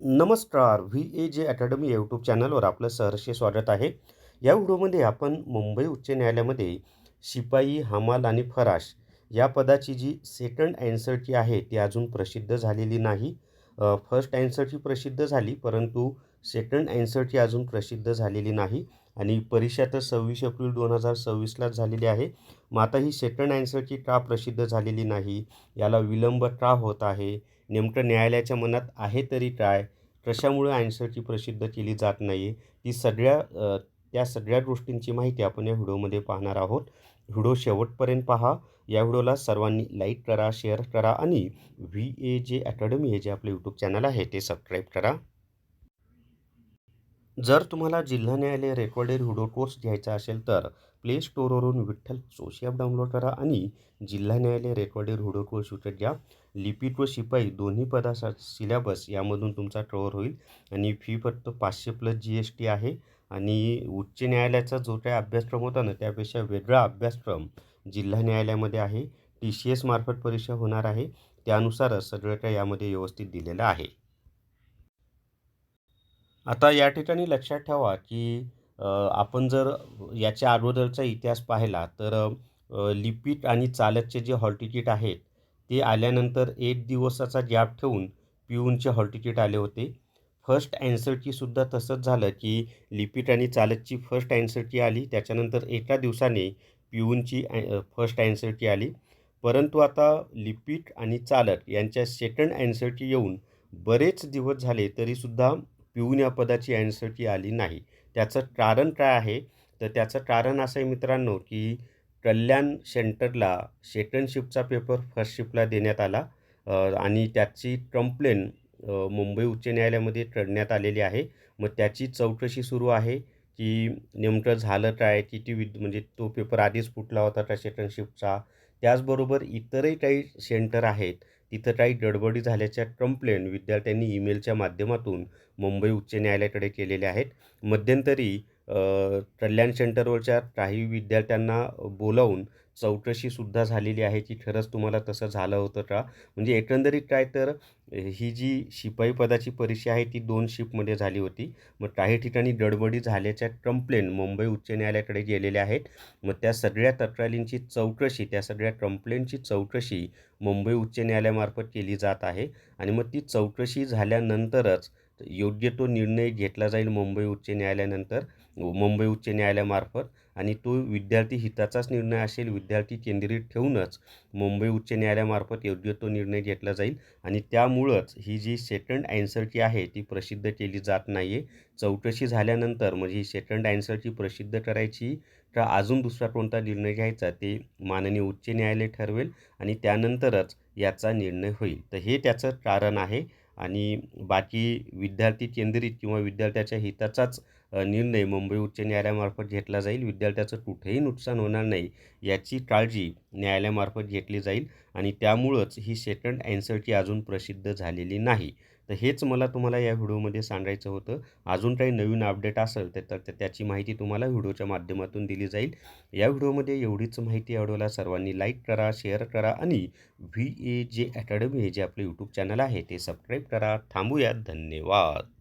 नमस्कार. VAJ academy YouTube चॅनलवर आपलं सहर्ष स्वागत आहे. या व्हिडिओमध्ये आपण मुंबई उच्च न्यायालयामध्ये शिपाई, हमाल आणि फराश या पदाची जी सेकंड ॲन्सर की आहे ती अजून प्रसिद्ध झालेली नाही. फर्स्ट ॲन्सर की प्रसिद्ध झाली, परंतु सेकंड ॲन्सर की अजून प्रसिद्ध झालेली नाही आणि परीक्षा तर 26 एप्रिल 2026लाच झालेली आहे. मग आता ही सेकंड ॲन्सर की का प्रसिद्ध झालेली नाही? याला विलंब का होत आहे? नेमकं न्यायालयाच्या मनात आहे तरी काय? कशामुळे आन्सरची प्रसिद्ध केली जात नाही आहे, त्या सगळ्या गोष्टींची माहिती आपण या व्हिडिओमध्ये पाहणार आहोत. व्हिडिओ शेवटपर्यंत पहा. या व्हिडिओला सर्वांनी लाईक करा, शेअर करा आणि VAJ अकॅडमी हे जे आपले यूट्यूब चॅनल आहे ते सबस्क्राईब करा. जर तुम्हाला जिल्हा न्यायालय रेकॉर्डेड व्हिडिओ कोर्स घ्यायचा असेल तर प्ले स्टोअरवरून विठ्ठल जोशी ॲप डाउनलोड करा आणि जिल्हा न्यायालय रेकॉर्डेड व्हिडिओ कोर्स विकत घ्या. लिपिक व शिपाई दोन्ही पदासाठी सिलेबस यामधून तुमचा कव्हर होईल आणि फी फक्त 500 प्लस GST आहे. आणि उच्च न्यायालयाचा जो काही अभ्यासक्रम होता ना, त्यापेक्षा वेगळा अभ्यासक्रम जिल्हा न्यायालयामध्ये आहे. TCS मार्फत परीक्षा होणार आहे. त्यानुसारच सगळं काही यामध्ये व्यवस्थित दिलेलं आहे. आता या ठिकाणी लक्षात ठेवा, की आपण जर याच्या अगोदरचा इतिहास पाहिला तर लिपिक आणि चालकचे जे हॉल तिकीट आहेत, ते आल्यानंतर 1 दिवसाचा गॅप ठेवून पिऊनचे हॉल तिकीट आले होते. फर्स्ट ॲन्सर कीसुद्धा तसंच झालं, की लिपिक आणि चालकची फर्स्ट ॲन्सर की आली. त्याच्यानंतर एका दिवसाने पिऊनची फर्स्ट ॲन्सर की आली. परंतु आता लिपिक आणि चालक यांच्या सेकंड ॲन्सर की येऊन बरेच दिवस झाले, तरीसुद्धा पिऊन या पदाची ॲन्सर की आली नाही. त्याचं कारण काय आहे? तर त्याचं कारण असं आहे मित्रांनो, की कल्याण सेंटरला सेकंड शिफ्टचा पेपर फर्स्ट शिफ्टला देण्यात आला आणि त्याची कंप्लेन मुंबई उच्च न्यायालयामध्ये करण्यात आलेली आहे. मग त्याची चौकशी सुरू आहे, की नेमकं झालं काय? किती म्हणजे तो पेपर आधीच फुटला होता का सेकंड शिफ्टचा? त्याचबरोबर इतरही काही सेंटर आहेत, तिथं काही गडबडी झाल्याच्या कंप्लेंट विद्यार्थ्यांनी ईमेलच्या माध्यमातून मुंबई उच्च न्यायालयाकडे केलेले आहेत. मध्यंतरी कल्याण सेंटरवरच्या काही विद्यार्थ्यांना बोलावून चौकशीसुद्धा झालेली आहे, की खरंच तुम्हाला तसं झालं होतं का? म्हणजे एकंदरीत काय तर ही जी शिपाई पदाची परीक्षा आहे ती 2 शिफ्टमध्ये झाली होती. मग काही ठिकाणी गडबडी झाल्याच्या कंप्लेंट मुंबई उच्च न्यायालयाकडे गेलेल्या आहेत. मग त्या सगळ्या तक्रारींची चौकशी, त्या सगळ्या कंप्लेंटची चौकशी मुंबई उच्च न्यायालयामार्फत केली जात आहे आणि मग ती चौकशी झाल्यानंतरच योग्य तो निर्णय घेतला जाईल मुंबई उच्च न्यायालयामार्फत आणि तो विद्यार्थी हिताचाच निर्णय असेल. विद्यार्थी केंद्रित ठेवूनच मुंबई उच्च न्यायालयामार्फत योग्य तो निर्णय घेतला जाईल आणि त्यामुळंच ही जी सेकंड ॲन्सर की आहे ती प्रसिद्ध केली जात नाही आहे. चौकशी झाल्यानंतर म्हणजे ही सेकंड ॲन्सर की प्रसिद्ध करायची का अजून दुसरा कोणता निर्णय घ्यायचा ते माननीय उच्च न्यायालय ठरवेल आणि त्यानंतरच याचा निर्णय होईल. तर हे त्याचं कारण आहे आणि बाकी विद्यार्थी केंद्रित किंवा विद्यार्थ्याच्या हिताचाच निर्णय मुंबई उच्च न्यायालयामार्फत घेतला जाईल. विद्यार्थ्याचं कुठेही नुकसान होणार नाही याची काळजी न्यायालयामार्फत घेतली जाईल आणि त्यामुळंच ही सेकंड ॲन्सर की अजून प्रसिद्ध झालेली नाही. तर हेच मला तुम्हाला या व्हिडिओमध्ये सांगायचं होतं. अजून काही नवीन अपडेट असेल तर त्याची माहिती तुम्हाला व्हिडिओच्या माध्यमातून दिली जाईल. या व्हिडिओमध्ये एवढीच माहिती. या व्हिडिओला सर्वांनी लाईक करा, शेअर करा आणि VAJ अकॅडमी हे जे आपले यूट्यूब चॅनल आहे ते सबस्क्राईब करा. थांबूयात. धन्यवाद.